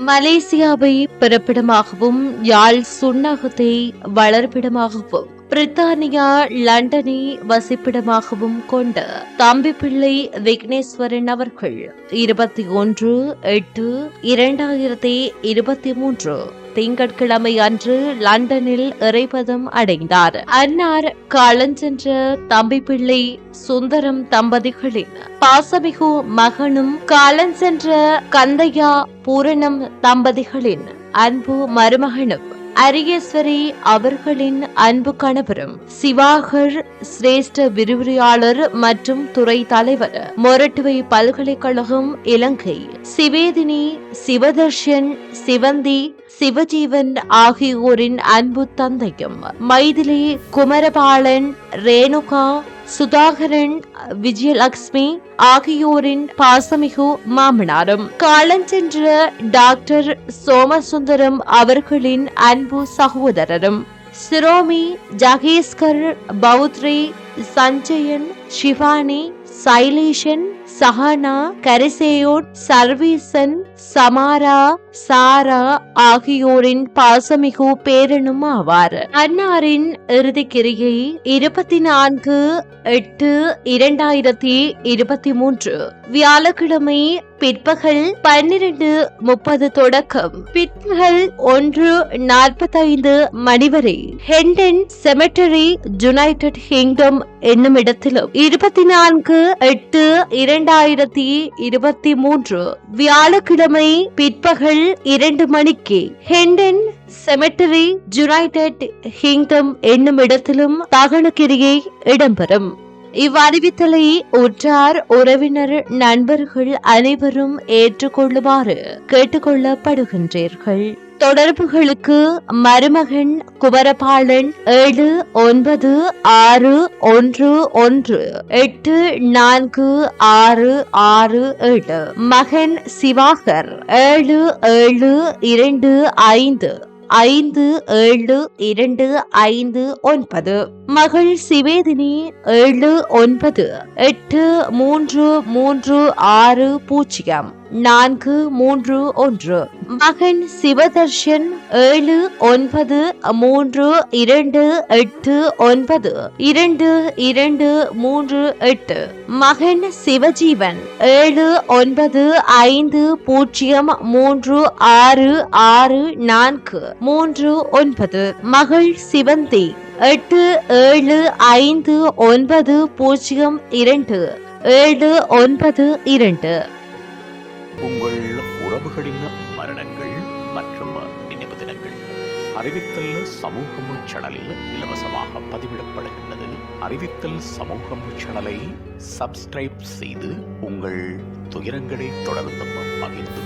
மலேசியாவை பிறப்பிடமாகவும் யாழ் சுண்ணாகத்தை வளர்ப்பிடமாகவும் பிரித்தானியா லண்டனை வசிப்பிடமாகவும் கொண்ட தம்பிப்பிள்ளை விக்னேஸ்வரன் அவர்கள் 21/8/2023 திங்கட்கிழமை அன்று லண்டனில் இறைபதம் அடைந்தார். அன்னார் காலஞ்சென்ற தம்பிப்பிள்ளை சுந்தரம் தம்பதிகளின் பாசமிகு மகனும் காலஞ்சென்ற கந்தையா பூரணம் தம்பதிகளின் அன்பு மருமகனும் அரியேஸ்வரி அவர்களின் அன்பு கணவரும் சிவாகர் சிரேஷ்ட விரிவுரையாளர் மற்றும் துறை தலைவர் மொரட்டுவை பல்கலைக்கழகம் இலங்கை சிவேதினி சிவதர்ஷன் சிவந்தி சிவஜீவன் ஆகியோரின் அன்பு தந்தையும் மைதிலி குமரபாலன் ரேணுகா சுதாகரன் விஜயலட்சுமி ஆகியோரின் பாசமிகு மாமனாரும் காலஞ்சென்ற டாக்டர் சோமசுந்தரம் அவர்களின் அன்பு சகோதரரும் சிரோமி ஜகேஸ்கர் பௌத்ரி சஞ்சயன் சிவானி சைலேஷன் சஹானா கரிசேயோட் சர்வீசன் சமாரா சாரா ஆகியோரின் பாசமிகு பேரனும் ஆவார். அன்னாரின் இறுதிக்கிரியை 24/8/2023 வியாழக்கிழமை பிற்பகல் 12:30 தொடக்கம் பிற்பகல் 1:45 மணி வரை ஹெண்டன் செமெட்டரி யுனைடெட் கிங்டம் என்னும் இடத்திலும் 24/8/2023 வியாழக்கிழமை பிற்பகல் 2 மணிக்கு ஹெண்டன் செமெட்டரி யுனைடெட் கிங்டம் என்னும் இடத்திலும் தகனக்கிரியை இடம்பெறும். இவ்வறிவித்தலை உற்றார் உறவினர் நண்பர்கள் அனைவரும் ஏற்றுக்கொள்ளுமாறு கேட்டுக்கொள்ளப்படுகின்றீர்கள். தொடர்புகளுக்கு மருமகன் குமரபாலன் 7911846667 மகன் சிவாகர் 77255729 மகள் சிவேதினி 7983360431 மகன் சிவதர்ஷன் 7928922238 மகன் சிவஜீவன் 7935366439 மகள் சிவந்தி 8790027992. உங்கள் உறவுகளின் மரணங்கள் மற்றும் நினைவு தினங்கள் அறிவித்தல் சமூகம் சேனலில் இலவசமாக பதிவிடப்படுகின்றது. அறிவித்தல் சமூகம் சேனலை சப்ஸ்கிரைப் செய்து உங்கள் துயரங்களை தொடர்ந்து பகிர்ந்து